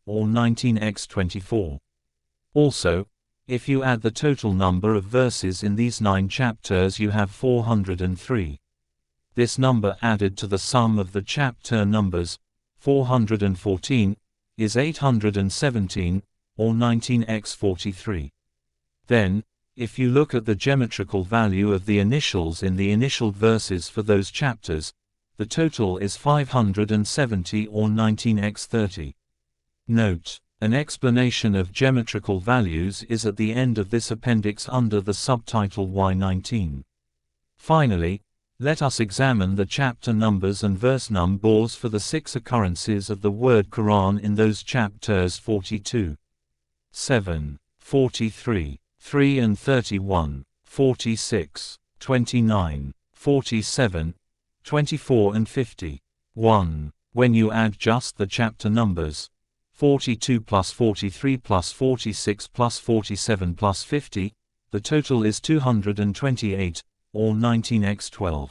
or 19x24. Also, if you add the total number of verses in these 9 chapters, you have 403. This number added to the sum of the chapter numbers, 414, is 817, or 19x43. Then, if you look at the geometrical value of the initials in the initial verses for those chapters, the total is 570, or 19x30. Note: an explanation of geometrical values is at the end of this appendix under the subtitle Y19. Finally, let us examine the chapter numbers and verse numbers for the 6 occurrences of the word Quran in those chapters: 42, 7, 43, 3 and 31, 46, 29, 47, 24 and 50. 1. When you add just the chapter numbers, 42 plus 43 plus 46 plus 47 plus 50, the total is 228, or 19x12.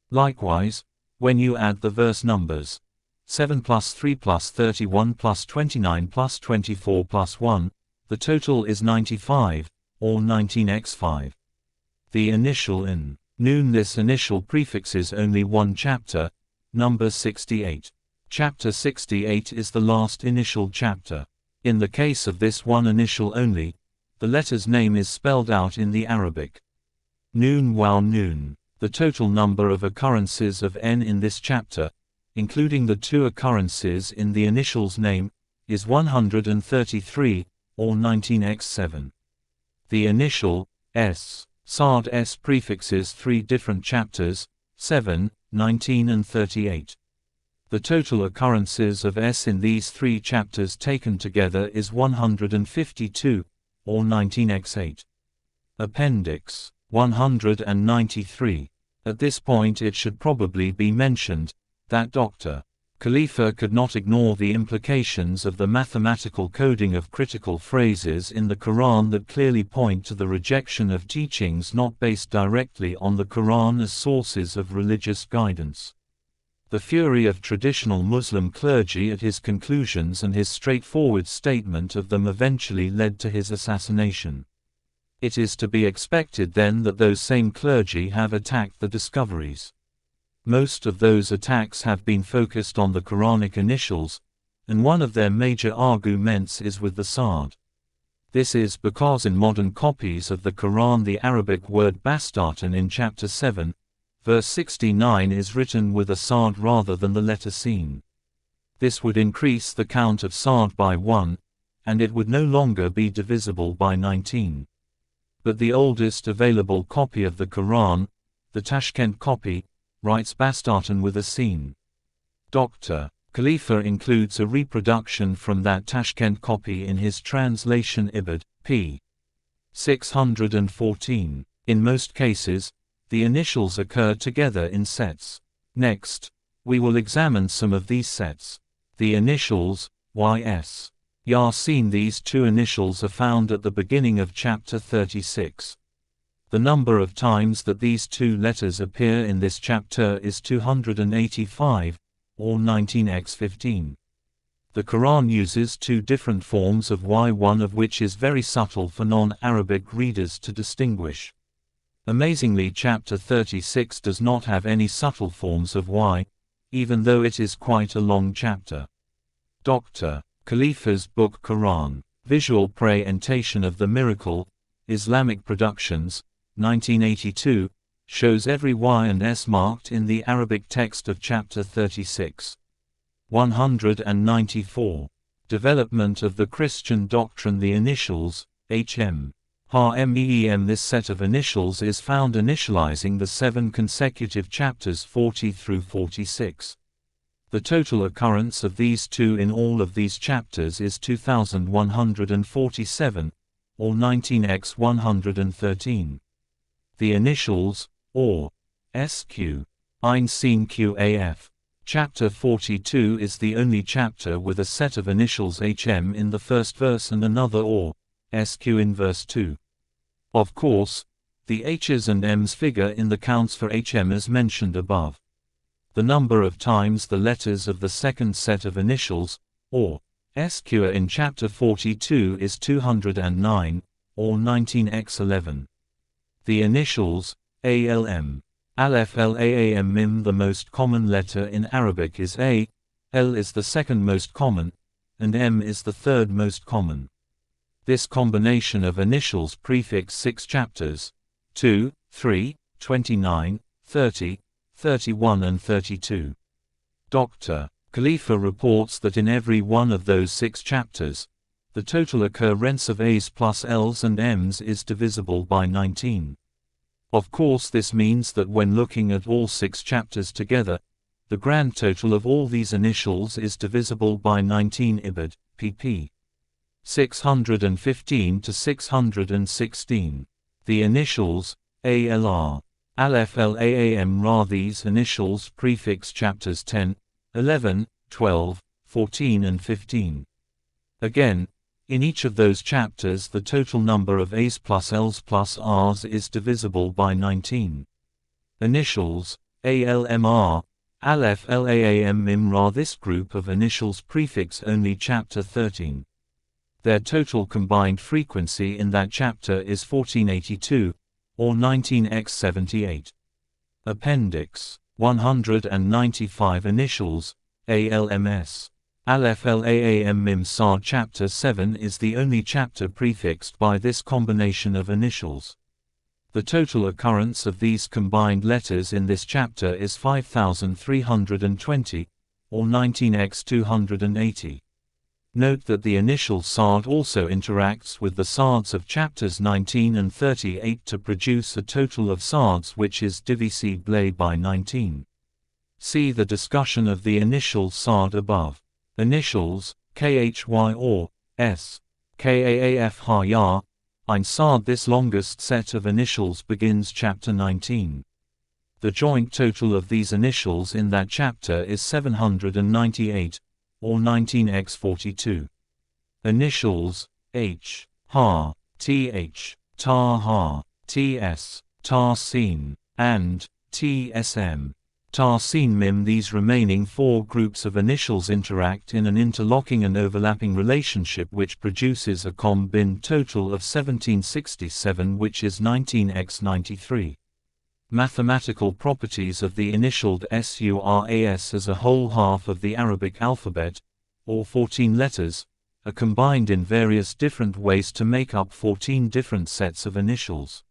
Likewise, when you add the verse numbers, 7 plus 3 plus 31 plus 29 plus 24 plus 1, the total is 95, or 19x5. The initial in Noon. This initial prefixes only one chapter, number 68. Chapter 68 is the last initial chapter. In the case of this one initial only, the letter's name is spelled out in the Arabic. Noon. While Noon. The total number of occurrences of N in this chapter, including the 2 occurrences in the initial's name, is 133, or 19x7. The initial S, Sa'd S prefixes 3 different chapters, 7, 19 and 38. The total occurrences of S in these 3 chapters taken together is 152, or 19x8. Appendix 193. At this point it should probably be mentioned that Dr. Khalifa could not ignore the implications of the mathematical coding of critical phrases in the Quran that clearly point to the rejection of teachings not based directly on the Quran as sources of religious guidance. The fury of traditional Muslim clergy at his conclusions and his straightforward statement of them eventually led to his assassination. It is to be expected then that those same clergy have attacked the discoveries. Most of those attacks have been focused on the Quranic initials, and one of their major arguments is with the Sa'd. This is because in modern copies of the Quran the Arabic word bastatan in chapter 7, verse 69 is written with a Sa'd rather than the letter Sin. This would increase the count of Sa'd by 1, and it would no longer be divisible by 19. But the oldest available copy of the Quran, the Tashkent copy, writes bastatan with a Sin. Dr. Khalifa includes a reproduction from that Tashkent copy in his translation Ibid, p. 614. In most cases, the initials occur together in sets. Next, we will examine some of these sets. The initials, YS. Yasin. These 2 initials are found at the beginning of chapter 36. The number of times that these 2 letters appear in this chapter is 285, or 19x15. The Quran uses 2 different forms of Y, one of which is very subtle for non-Arabic readers to distinguish. Amazingly, chapter 36 does not have any subtle forms of Y, even though it is quite a long chapter. Dr. Khalifa's book Quran, Visual Presentation of the Miracle, Islamic Productions, 1982, shows every Y and S marked in the Arabic text of chapter 36. 194. Development of the Christian doctrine. The initials, HM, HMEM. This set of initials is found initializing the 7 consecutive chapters 40 through 46. The total occurrence of these 2 in all of these chapters is 2147, or 19x113. The initials, or SQ, Ein Sin Qaf. Chapter 42 is the only chapter with a set of initials HM in the first verse and another or SQ in verse 2. Of course, the H's and M's figure in the counts for HM as mentioned above. The number of times the letters of the second set of initials, or SQ in chapter 42 is 209, or 19x11. The initials, ALM. Aleph Laam Mim. The most common letter in Arabic is A, L is the second most common, and M is the third most common. This combination of initials prefix 6 chapters, 2, 3, 29, 30, 31 and 32. Dr. Khalifa reports that in every one of those 6 chapters, the total occurrence of A's plus L's and M's is divisible by 19. Of course, this means that when looking at all 6 chapters together, the grand total of all these initials is divisible by 19 ibid, pp. 615 to 616. The initials, ALR. Aleph Laam Ra. These initials prefix chapters 10, 11, 12, 14 and 15. Again, in each of those chapters the total number of A's plus L's plus R's is divisible by 19. Initials, ALMR, Aleph Laam Mim Ra. This group of initials prefix only chapter 13. Their total combined frequency in that chapter is 1482, or 19x78. Appendix 195 Initials, ALMS. Aleph Laam Mim Sa. Chapter 7 is the only chapter prefixed by this combination of initials. The total occurrence of these combined letters in this chapter is 5320, or 19x280. Note that the initial Sa'd also interacts with the Sa'ds of chapters 19 and 38 to produce a total of Sa'ds which is divisible by 19. See the discussion of the initial Sa'd above. Initials, KHY or S. KAAF Ha Ya, Ein Sa'd. This longest set of initials begins chapter 19. The joint total of these initials in that chapter is 798, or 19x42. Initials, H, Ha, TH, Ta Ha, TS, Ta Sin, and TSM. Ta Sin Mim. These remaining 4 groups of initials interact in an interlocking and overlapping relationship which produces a combined total of 1767, which is 19x93. Mathematical properties of the initialed SURAS as a whole half of the Arabic alphabet, or 14 letters, are combined in various different ways to make up 14 different sets of initials.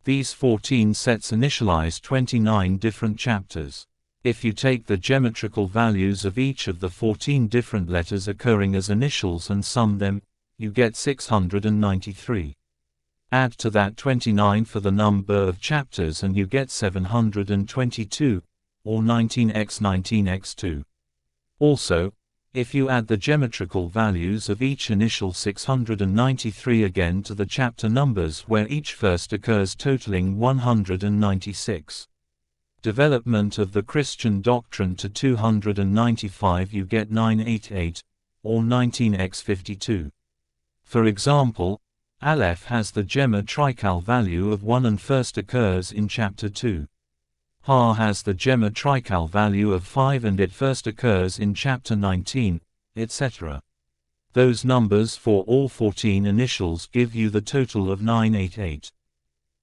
These 14 sets initialize 29 different chapters. If you take the geometrical values of each of the 14 different letters occurring as initials and sum them, you get 693. Add to that 29 for the number of chapters and you get 722, or 19x19x2. Also, if you add the geometrical values of each initial 693 again to the chapter numbers where each first occurs, totaling 196. Development of the Christian doctrine to 295, you get 988, or 19x52. For example, Aleph has the geometrical value of 1 and first occurs in chapter 2. Ha has the geometrical value of 5 and it first occurs in chapter 19, etc. Those numbers for all 14 initials give you the total of 988.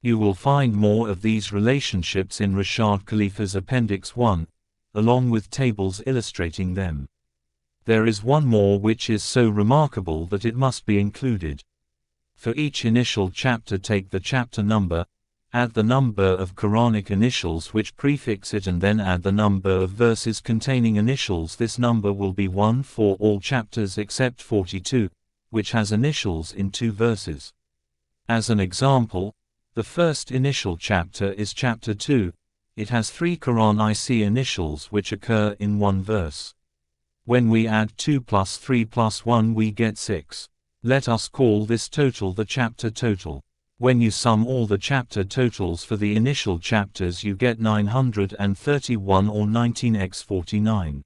You will find more of these relationships in Rashad Khalifa's Appendix 1, along with tables illustrating them. There is one more which is so remarkable that it must be included. For each initial chapter, take the chapter number, add the number of Quranic initials which prefix it, and then add the number of verses containing initials. This number will be 1 for all chapters except 42, which has initials in 2 verses. As an example, the first initial chapter is chapter 2. It has 3 Quranic initials which occur in 1 verse. When we add 2 plus 3 plus 1, we get 6. Let us call this total the chapter total. When you sum all the chapter totals for the initial chapters, you get 931, or 19x49.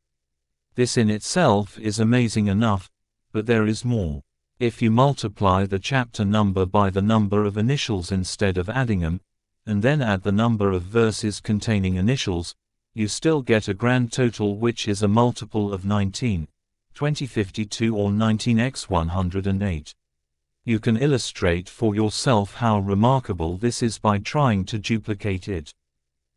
This in itself is amazing enough, but there is more. If you multiply the chapter number by the number of initials instead of adding them, and then add the number of verses containing initials, you still get a grand total which is a multiple of 19. 2052 or 19x108. You can illustrate for yourself how remarkable this is by trying to duplicate it.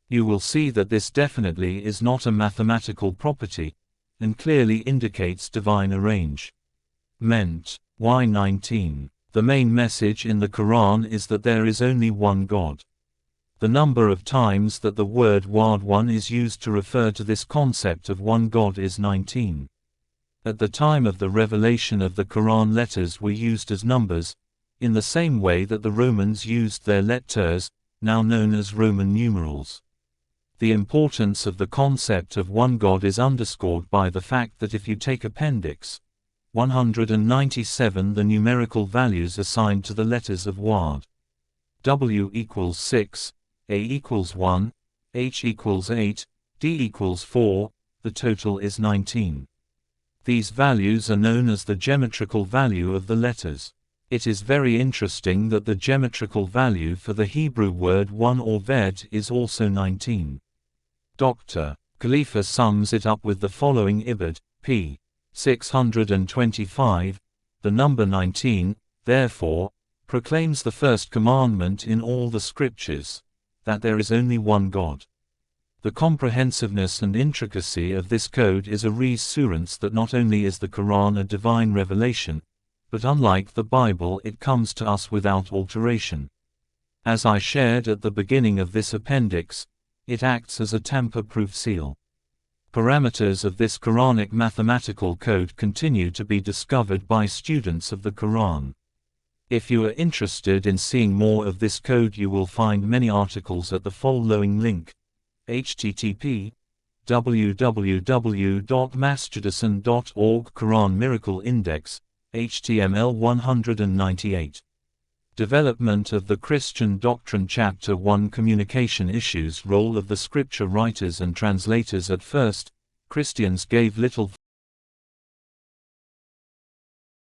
You will see that this definitely is not a mathematical property, and clearly indicates divine arrangement. Why 19? The main message in the Quran is that there is only one God. The number of times that the word one is used to refer to this concept of one God is 19. At the time of the revelation of the Quran, letters were used as numbers, in the same way that the Romans used their letters, now known as Roman numerals. The importance of the concept of one God is underscored by the fact that if you take Appendix 197, the numerical values assigned to the letters of Wad. W equals 6, A equals 1, H equals 8, D equals 4, the total is 19. These values are known as the geometrical value of the letters. It is very interesting that the geometrical value for the Hebrew word one or ved is also 19. Dr. Khalifa sums it up with the following: Ibid. p. 625, the number 19, therefore, proclaims the first commandment in all the scriptures, that there is only one God. The comprehensiveness and intricacy of this code is a reassurance that not only is the Quran a divine revelation, but unlike the Bible, it comes to us without alteration. As I shared at the beginning of this appendix, it acts as a tamper-proof seal. Parameters of this Quranic mathematical code continue to be discovered by students of the Quran. If you are interested in seeing more of this code, you will find many articles at the following link: http://www.masjidasan.org Quran Miracle Index, HTML 198. Development of the Christian Doctrine Chapter 1 Communication Issues. Role of the scripture writers and translators. At first, Christians gave little